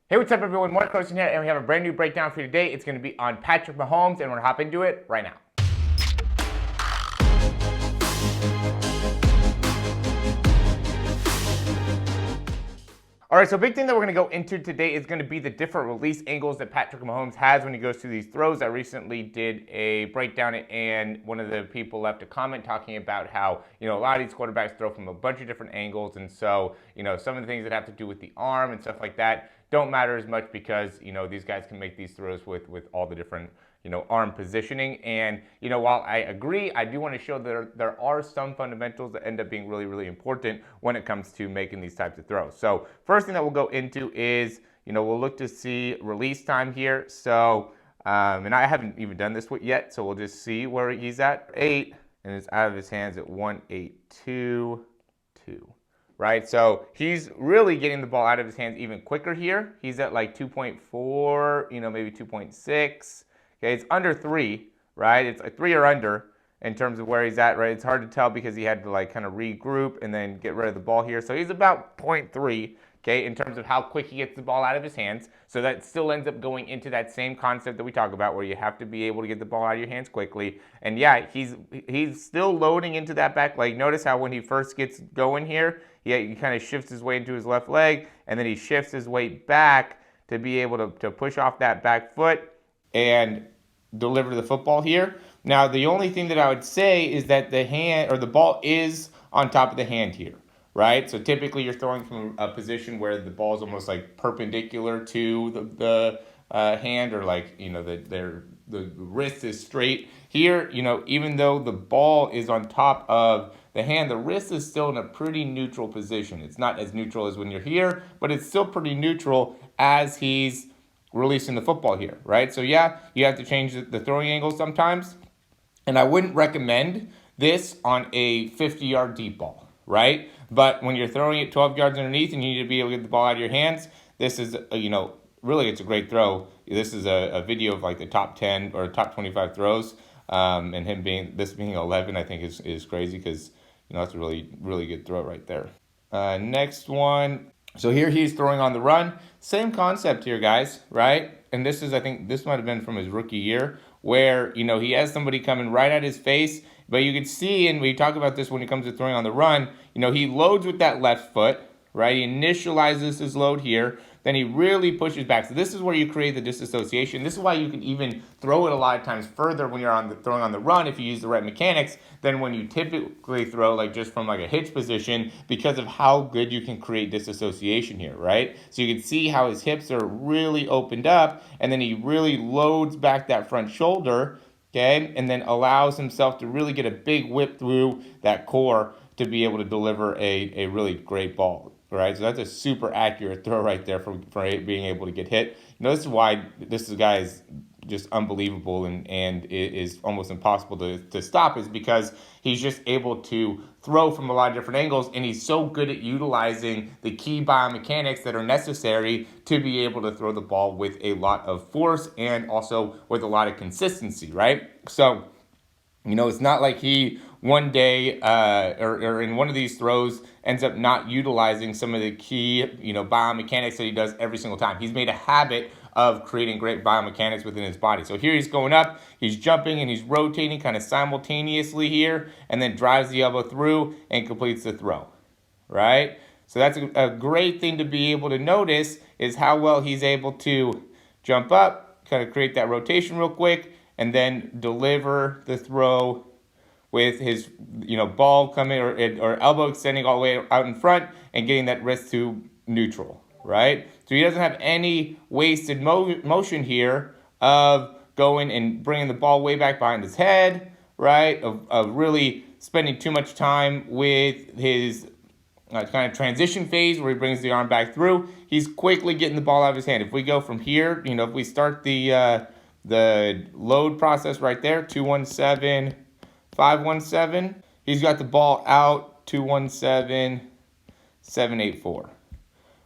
Hey, what's up, everyone? Morey Croson here, and we have a brand new breakdown for you today. It's going to be on Patrick Mahomes, and we're going to hop into it right now. All right, so big thing that we're going to go into today is going to be the different release angles that Patrick Mahomes has when he goes through these throws. I recently did a breakdown, and one of the people left a comment talking about how, a lot of these quarterbacks throw from a bunch of different angles, and so, some of the things that have to do with the arm and stuff like that don't matter as much because, these guys can make these throws with all the different arm positioning. And, while I agree, I do want to show that there are some fundamentals that end up being really, really important when it comes to making these types of throws. So first thing that we'll go into is, we'll look to see release time here. So, and I haven't even done this yet, so we'll just see where he's at. 8, and it's out of his hands at 1-8-2-2. Right, so he's really getting the ball out of his hands even quicker here. He's at like 2.4, maybe 2.6. Okay, it's under 3, right? It's a 3 or under in terms of where he's at, right? It's hard to tell because he had to like kind of regroup and then get rid of the ball here. So he's about 0.3, okay, in terms of how quick he gets the ball out of his hands. So that still ends up going into that same concept that we talk about where you have to be able to get the ball out of your hands quickly. And yeah, he's still loading into that back leg. Notice how when he first gets going here, he kind of shifts his way into his left leg, and then he shifts his weight back to be able to push off that back foot and deliver the football here. Now, the only thing that I would say is that the hand or the ball is on top of the hand here, right? So typically you're throwing from a position where the ball is almost like perpendicular to the hand, or like, the wrist is straight. Here, even though the ball is on top of the hand, the wrist is still in a pretty neutral position. It's not as neutral as when you're here, but it's still pretty neutral as he's releasing the football here, right? So yeah, you have to change the throwing angle sometimes. And I wouldn't recommend this on a 50-yard deep ball, right? But when you're throwing it 12 yards underneath and you need to be able to get the ball out of your hands, this is, really it's a great throw. This is a video of like the top 10 or top 25 throws. And him being 11, I think is crazy because, that's a really, really good throw right there. Next one. So here he's throwing on the run. Same concept here, guys, right? And this is, I think this might have been from his rookie year where, he has somebody coming right at his face. But you can see, and we talk about this when it comes to throwing on the run, he loads with that left foot, right? He initializes his load here. Then he really pushes back. So this is where you create the disassociation. This is why you can even throw it a lot of times further when you're throwing on the run if you use the right mechanics than when you typically throw like just from like a hitch position, because of how good you can create disassociation here, right? So you can see how his hips are really opened up, and then he really loads back that front shoulder, okay, and then allows himself to really get a big whip through that core to be able to deliver a really great ball. Right, so that's a super accurate throw right there for being able to get hit. This is why this guy is just unbelievable and it is almost impossible to stop, is because he's just able to throw from a lot of different angles, and he's so good at utilizing the key biomechanics that are necessary to be able to throw the ball with a lot of force and also with a lot of consistency, right? So, it's not like he one day or in one of these throws ends up not utilizing some of the key, biomechanics that he does every single time. He's made a habit of creating great biomechanics within his body. So here he's going up, he's jumping, and he's rotating kind of simultaneously here, and then drives the elbow through and completes the throw, right? So that's a great thing to be able to notice, is how well he's able to jump up, kind of create that rotation real quick, and then deliver the throw with his, ball coming or elbow extending all the way out in front and getting that wrist to neutral, right? So he doesn't have any wasted motion here of going and bringing the ball way back behind his head, right? Of really spending too much time with his kind of transition phase where he brings the arm back through. He's quickly getting the ball out of his hand. If we go from here, if we start the load process right there, 217, 517. He's got the ball out, 217, 784.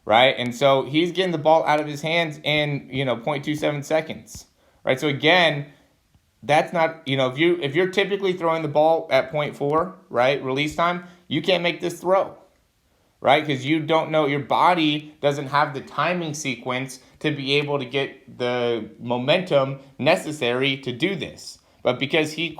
Right? And so he's getting the ball out of his hands in, 0.27 seconds. Right? So again, that's not, if you're typically throwing the ball at 0.4, right, release time, you can't make this throw. right? Because you don't know, your body doesn't have the timing sequence to be able to get the momentum necessary to do this. But because he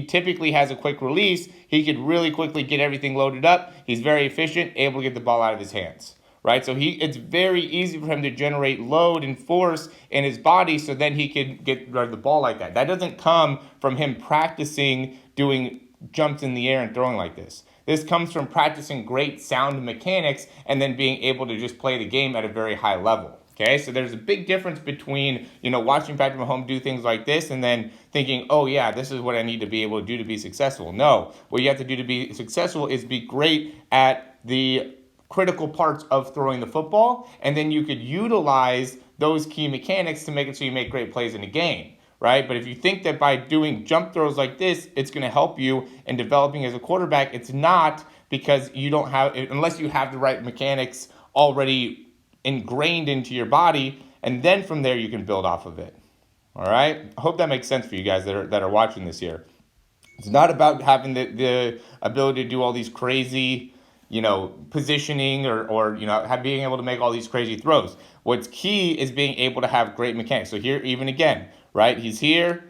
typically has a quick release, he could really quickly get everything loaded up. He's very efficient, able to get the ball out of his hands, right? So it's very easy for him to generate load and force in his body, so then he can get rid of the ball like that. That doesn't come from him practicing doing jumps in the air and throwing like this. This comes from practicing great sound mechanics and then being able to just play the game at a very high level. Okay, so there's a big difference between, watching Patrick Mahomes do things like this and then thinking, oh yeah, this is what I need to be able to do to be successful. No, what you have to do to be successful is be great at the critical parts of throwing the football, and then you could utilize those key mechanics to make it so you make great plays in a game, right? But if you think that by doing jump throws like this, it's going to help you in developing as a quarterback, it's not, because you don't have, unless you have the right mechanics already ingrained into your body, and then from there you can build off of it. All right, I hope that makes sense for you guys that are watching this here. It's not about having the ability to do all these crazy, positioning or being able to make all these crazy throws. What's key is being able to have great mechanics. So here, even again, right, he's here,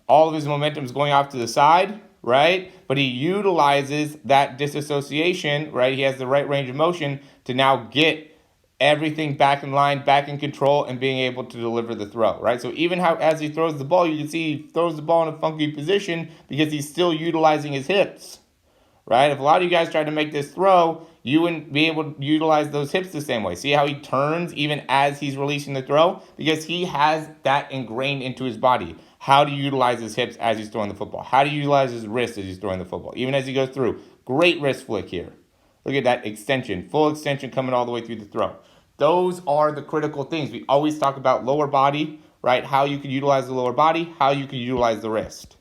all of his momentum is going off to the side, right? But he utilizes that disassociation, right? He has the right range of motion to now get everything back in line, back in control, and being able to deliver the throw, right? So even as he throws the ball, you can see he throws the ball in a funky position because he's still utilizing his hips, right? If a lot of you guys tried to make this throw, you wouldn't be able to utilize those hips the same way. See how he turns even as he's releasing the throw? Because he has that ingrained into his body. How to utilize his hips as he's throwing the football. How to utilize his wrist as he's throwing the football. Even as he goes through. Great wrist flick here. Look at that extension, full extension coming all the way through the throw. Those are the critical things. We always talk about lower body, right? How you can utilize the lower body, how you can utilize the wrist,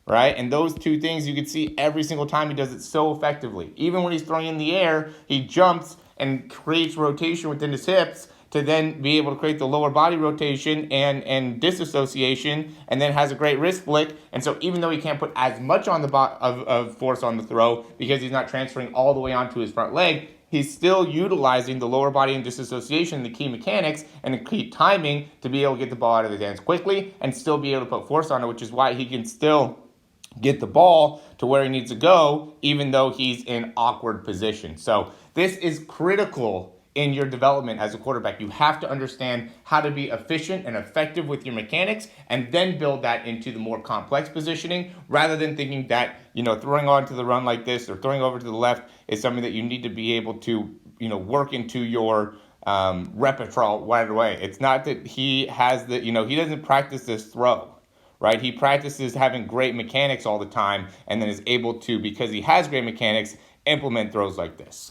right? And those two things you can see every single time he does it so effectively. Even when he's throwing in the air, he jumps and creates rotation within his hips to then be able to create the lower body rotation and disassociation, and then has a great wrist flick. And so even though he can't put as much on the of force on the throw because he's not transferring all the way onto his front leg, he's still utilizing the lower body and disassociation, the key mechanics, and the key timing to be able to get the ball out of his hands quickly and still be able to put force on it, which is why he can still get the ball to where he needs to go, even though he's in awkward position. So this is critical in your development as a quarterback. You have to understand how to be efficient and effective with your mechanics, and then build that into the more complex positioning, rather than thinking that, throwing onto the run like this or throwing over to the left is something that you need to be able to, work into your repertoire right away. It's not that he has he doesn't practice this throw, right? He practices having great mechanics all the time, and then is able to, because he has great mechanics, implement throws like this.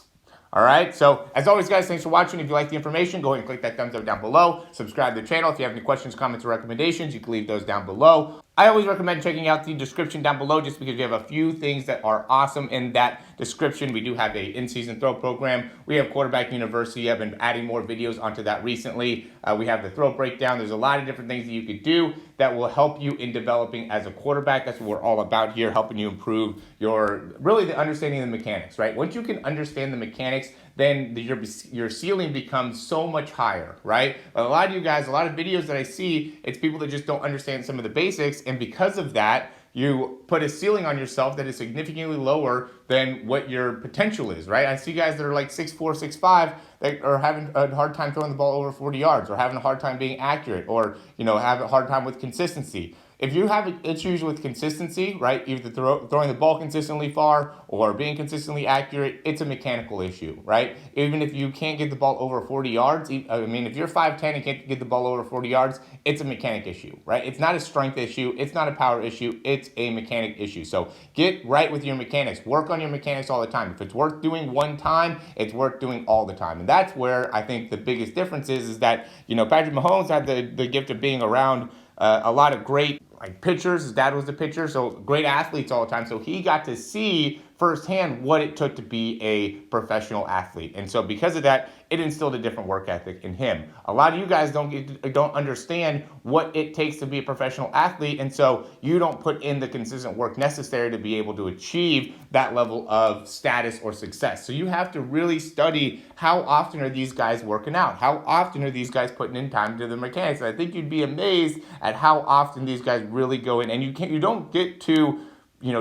All right, so as always, guys, thanks for watching. If you like the information, go ahead and click that thumbs up down below. Subscribe to the channel. If you have any questions, comments, or recommendations, you can leave those down below. I always recommend checking out the description down below, just because we have a few things that are awesome in that description. We do have a in-season throw program. We have Quarterback University. I've been adding more videos onto that recently. We have the throw breakdown. There's a lot of different things that you could do that will help you in developing as a quarterback. That's what we're all about here, helping you improve really the understanding of the mechanics, right? Once you can understand the mechanics, then your ceiling becomes so much higher, right? But a lot of you guys, a lot of videos that I see, it's people that just don't understand some of the basics, and because of that, you put a ceiling on yourself that is significantly lower than what your potential is, right? I see guys that are like 6'4", 6'5", that are having a hard time throwing the ball over 40 yards, or having a hard time being accurate, or have a hard time with consistency. If you have issues with consistency, right, either throwing the ball consistently far or being consistently accurate, it's a mechanical issue, right? Even if you can't get the ball over 40 yards, if you're 5'10" and can't get the ball over 40 yards, it's a mechanic issue, right? It's not a strength issue. It's not a power issue. It's a mechanic issue. So get right with your mechanics. Work on your mechanics all the time. If it's worth doing one time, it's worth doing all the time. And that's where I think the biggest difference is that, Patrick Mahomes had the gift of being around a lot of great pitchers. His dad was a pitcher, so great athletes all the time. So he got to see firsthand what it took to be a professional athlete. And so because of that, it instilled a different work ethic in him. A lot of you guys don't understand what it takes to be a professional athlete, and so you don't put in the consistent work necessary to be able to achieve that level of status or success. So you have to really study how often are these guys working out? How often are these guys putting in time to the mechanics? And I think you'd be amazed at how often these guys really go in, and you don't get to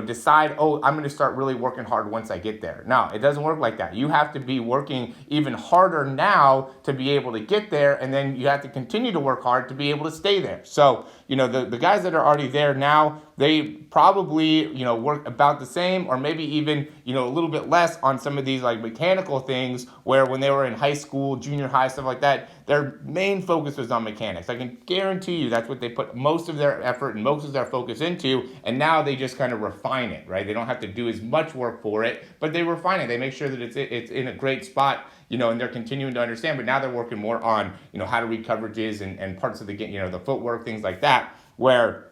decide, oh, I'm going to start really working hard once I get there. No, it doesn't work like that. You have to be working even harder now to be able to get there, and then you have to continue to work hard to be able to stay there. So, the guys that are already there now, they probably, work about the same or maybe even, a little bit less on some of these like mechanical things where when they were in high school, junior high, stuff like that, their main focus was on mechanics. I can guarantee you that's what they put most of their effort and most of their focus into, and now they just kind of refine it, right? They don't have to do as much work for it, but they refine it. They make sure that it's in a great spot, and they're continuing to understand, but now they're working more on, how to read coverages and parts of the game, the footwork, things like that, where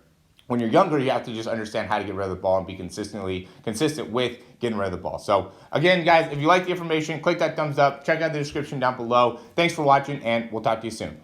when you're younger, you have to just understand how to get rid of the ball and be consistent with getting rid of the ball. So again, guys, if you like the information, click that thumbs up, check out the description down below. Thanks for watching, and we'll talk to you soon.